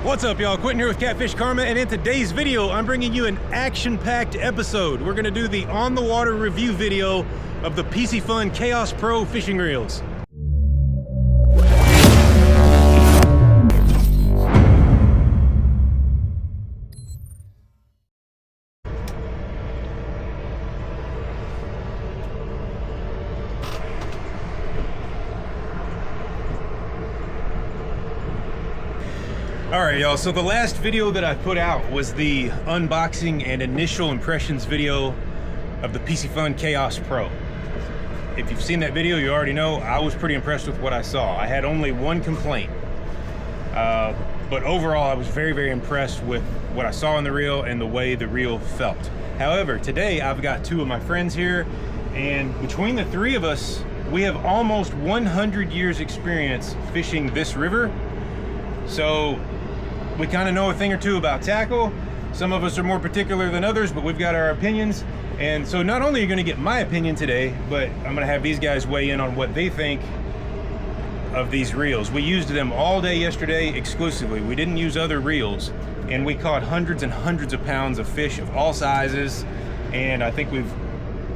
What's up, y'all? Quentin here with Catfish Karma, and in today's video, I'm bringing you an action-packed episode. We're gonna do the on-the-water review video of the Piscifun Chaos Pro fishing reels. Alright, y'all, so the last video that I put out was the unboxing and initial impressions video of the Piscifun Chaos Pro. If you've seen that video, you already know I was pretty impressed with what I saw. I had only one complaint, but overall I was very impressed with what I saw in the reel and the way the reel felt. However, today I've got two of my friends here, and between the three of us, we have almost 100 years experience fishing this river. So we kind of know a thing or two about tackle. Some of us are more particular than others, but we've got our opinions. And so not only are you going to get my opinion today, but I'm going to have these guys weigh in on what they think of these reels. We used them all day yesterday exclusively. We didn't use other reels, and we caught hundreds and hundreds of pounds of fish of all sizes. And I think we've,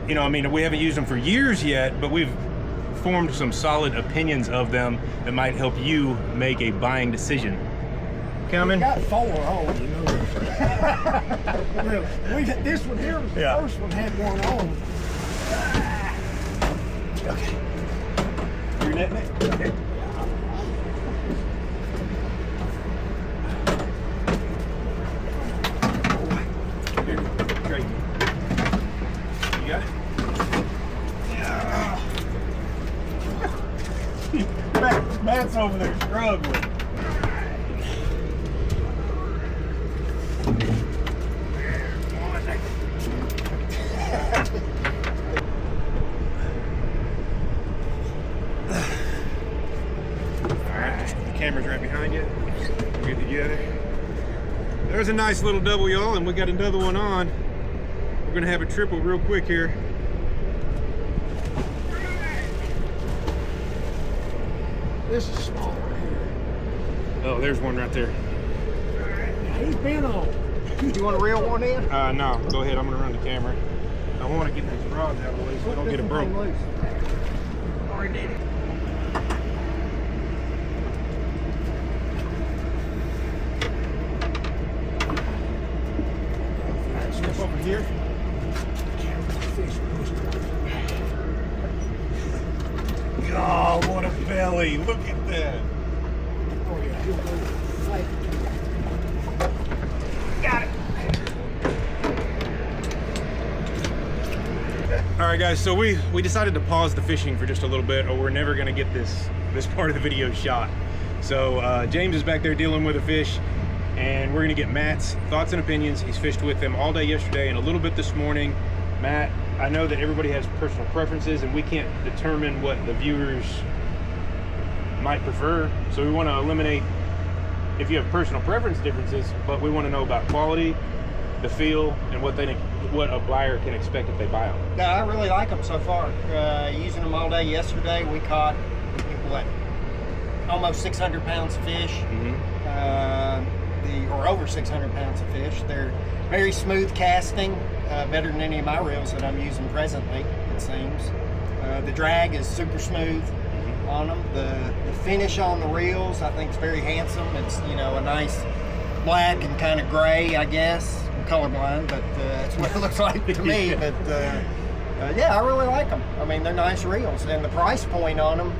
we haven't used them for years yet, but we've formed some solid opinions of them that might help you make a buying decision. Coming? We got four on, you know. This one here was the first one had one on. Okay. You're netting it? Okay. Here, great. You got it? Matt's over there struggling. Camera's right behind you. We're good together. There's a nice little double, y'all, and we got another one on. We're gonna have a triple real quick here. This is small right here. Oh, there's one right there. Yeah, he's been on. You want to reel one in? No, go ahead. I'm gonna run the camera. I want to get these rods out of the way so we don't get it broke. Already did it. Over here. Oh, what a belly! Look at that. Oh yeah, he'll go. Got it. All right, guys. So we decided to pause the fishing for just a little bit, or we're never gonna get this part of the video shot. So James is back there dealing with a fish, and we're gonna get Matt's thoughts and opinions. He's fished with them all day yesterday and a little bit this morning. Matt, I know that everybody has personal preferences and we can't determine what the viewers might prefer. So we wanna eliminate if you have personal preference differences, but we wanna know about quality, the feel, and what a buyer can expect if they buy them. No, I really like them so far. Using them all day yesterday, we caught, what, almost 600 pounds of fish. Mm-hmm. Or over 600 pounds of fish. They're very smooth casting, better than any of my reels that I'm using presently, it seems. The drag is super smooth on them. The finish on the reels, I think, is very handsome. It's, a nice black and kind of gray, I guess. I'm colorblind, but that's what it looks like to me. But yeah, I really like them. I mean, they're nice reels, and the price point on them,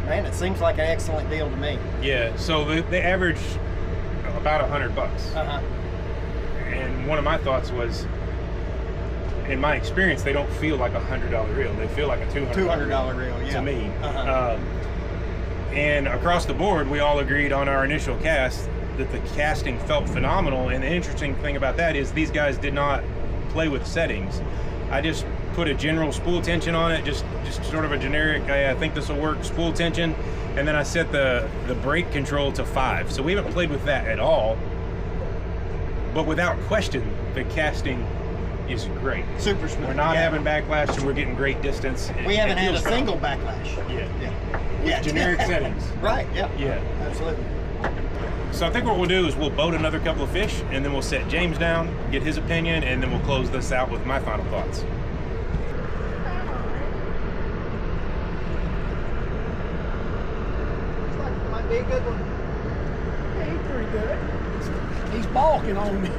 man, it seems like an excellent deal to me. Yeah, so they average about $100. And one of my thoughts was, in my experience, they don't feel like a $100 reel. They feel like a $200 reel, yeah. To me. And across the board, we all agreed on our initial cast that the casting felt phenomenal. And the interesting thing about that is these guys did not play with settings. I just put a general spool tension on it, just sort of a generic, I think this will work, spool tension, and then I set the brake control to 5. So we haven't played with that at all, but without question, the casting is great. Super smooth. We're not having backlash, and we're getting great distance. We haven't had a single backlash. Yeah. With generic settings. Right, yeah. Yeah. Absolutely. So I think what we'll do is we'll boat another couple of fish, and then we'll set James down, get his opinion, and then we'll close this out with my final thoughts. Might be a good one. Yeah, he's pretty good. He's balking on me.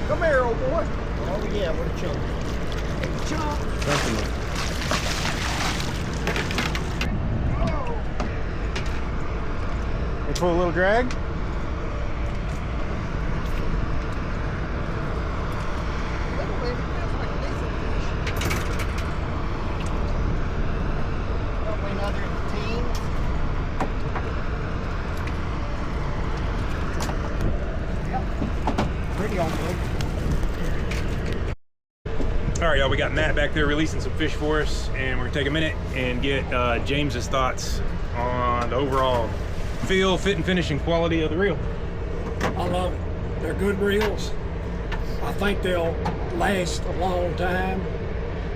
Come here, old boy. Oh yeah, what a chunk. Chump. You pull a little drag. Probably another team. Yep. Pretty on good. All right, y'all, we got Matt back there releasing some fish for us, and we're gonna take a minute and get James's thoughts on the overall feel, fit, and finish and quality of the reel. I love it. They're good reels. I think they'll last a long time.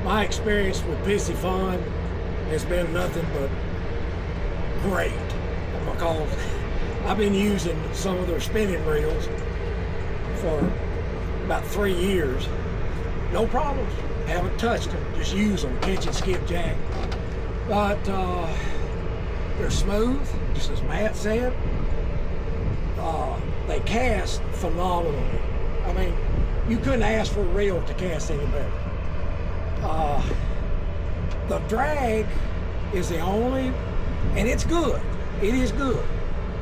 My experience with Piscifun has been nothing but great, because I've been using some of their spinning reels for about 3 years. No problems. Haven't touched them. Just use them. Catch and skip jack. But they're smooth, just as Matt said. They cast phenomenally. I mean, you couldn't ask for a reel to cast any better. The drag is the only, and it's good. It is good.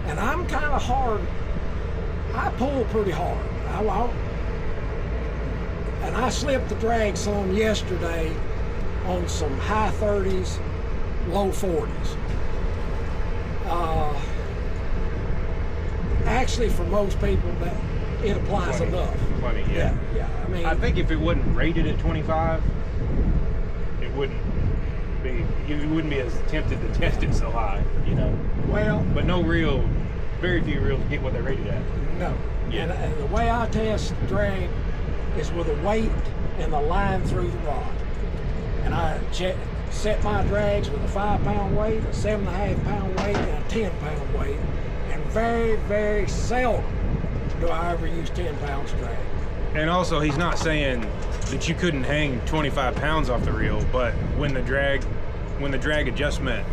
And I'm kind of hard. I pull pretty hard. And I slipped the drag some yesterday on some high 30s, low 40s. Actually, for most people, that it applies 20, enough. 20, yeah. Yeah. I mean, I think if it wasn't rated at 25, it wouldn't be. You wouldn't be as tempted to test it so high, you know. well, But no reel, very few reels get what they're rated at. no. Yeah. And the way I test drag is with the weight and the line through the rod. And I set my drags with a 5-pound weight, a 7.5-pound weight, and a 10-pound weight. And very, very seldom do I ever use 10 pounds drag. And also, he's not saying that you couldn't hang 25 pounds off the reel, but when the drag adjustment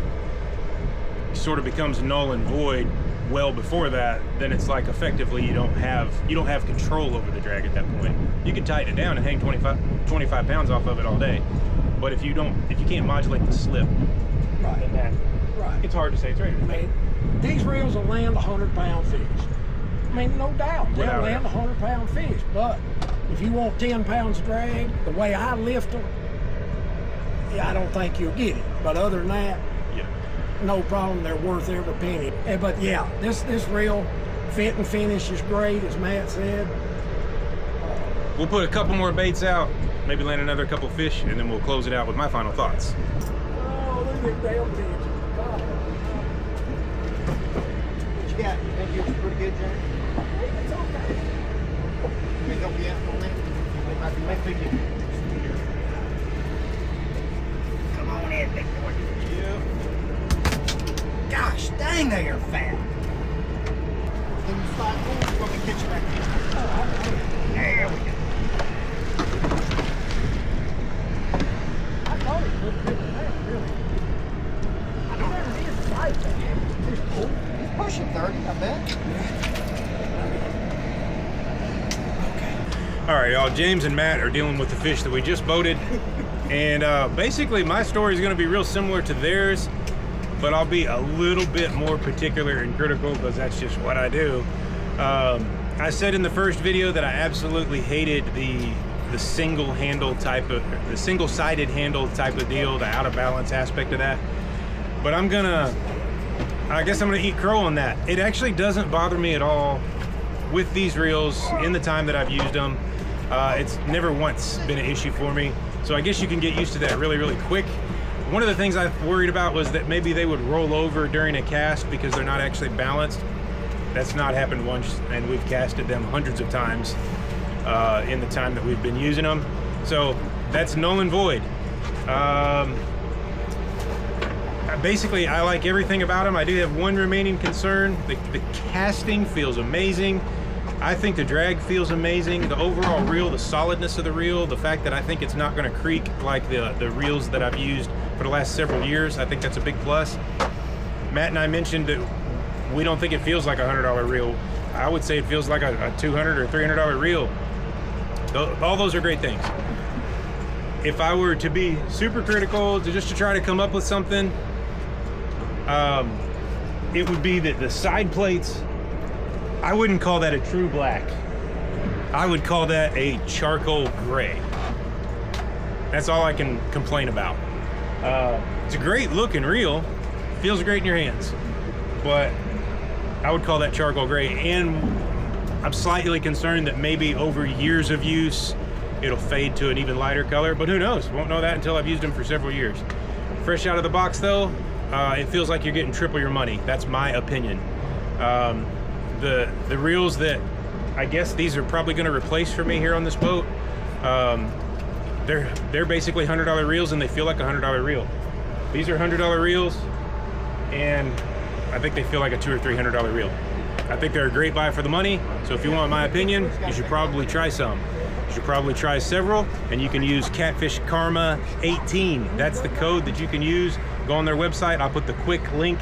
sort of becomes null and void well before that, then it's like effectively you don't have control over the drag at that point. You can tighten it down and hang 25 pounds off of it all day, but if you can't modulate the slip, Right. then that Right. it's hard to say it's rated. I mean, these reels will land 100-pound fish. I mean, no doubt, they'll Without land 100-pound fish. But if you want 10 pounds drag, the way I lift them, yeah, I don't think you'll get it. But other than that, Yeah. no problem. They're worth every penny. But yeah, this reel fit and finish is great, as Matt said. We'll put a couple more baits out, maybe land another couple fish, and then we'll close it out with my final thoughts. Oh, look at that damn tension. What you got? You think you're pretty good, Jerry? It's okay. Let me help you out on that. Maybe you. Come on in, big boy. Yeah. Gosh dang, they are fat. Can you slide forward? Let me catch you back here. There we go. I thought it looked good than that, really. I don't ever did like that. It's cool. He's pushing 30, I bet. All right, y'all, James and Matt are dealing with the fish that we just boated. And basically my story is gonna be real similar to theirs, but I'll be a little bit more particular and critical because that's just what I do. I said in the first video that I absolutely hated the single handle type of, the single-sided handle type of deal, the out of balance aspect of that. But I guess I'm gonna eat crow on that. It actually doesn't bother me at all with these reels in the time that I've used them. It's never once been an issue for me. So I guess you can get used to that really, really quick. One of the things I worried about was that maybe they would roll over during a cast because they're not actually balanced. That's not happened once, and we've casted them hundreds of times in the time that we've been using them. So that's null and void. Basically, I like everything about them. I do have one remaining concern. The casting feels amazing. I think the drag feels amazing. The overall reel, the solidness of the reel, the fact that I think it's not going to creak like the reels that I've used for the last several years, I think that's a big plus. Matt and I mentioned that we don't think it feels like a $100 reel. I would say it feels like a $200 or $300 reel. All those are great things. If I were to be super critical, just to try to come up with something, it would be that the side plates, I wouldn't call that a true black. I would call that a charcoal gray. That's all I can complain about. It's a great looking reel, feels great in your hands, but I would call that charcoal gray. And I'm slightly concerned that maybe over years of use, it'll fade to an even lighter color, but who knows? Won't know that until I've used them for several years. Fresh out of the box though, it feels like you're getting triple your money. That's my opinion. The reels that I guess these are probably going to replace for me here on this boat, they're basically $100 reels, and they feel like a $100 reel. These are $100 reels, and I think they feel like a $200 or $300 reel. I think they're a great buy for the money. So if you want my opinion, you should probably try some. You should probably try several, and you can use Catfish Karma 18. That's the code that you can use. Go on their website. I'll put the quick link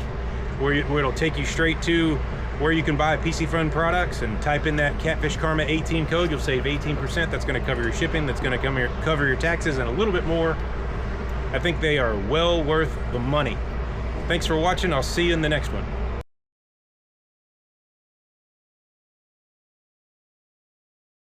where it'll take you straight to where you can buy Piscifun products, and type in that Catfish Karma 18 code. You'll save 18%. That's going to cover your shipping. That's going to cover your taxes and a little bit more. I think they are well worth the money. Thanks for watching. I'll see you in the next one.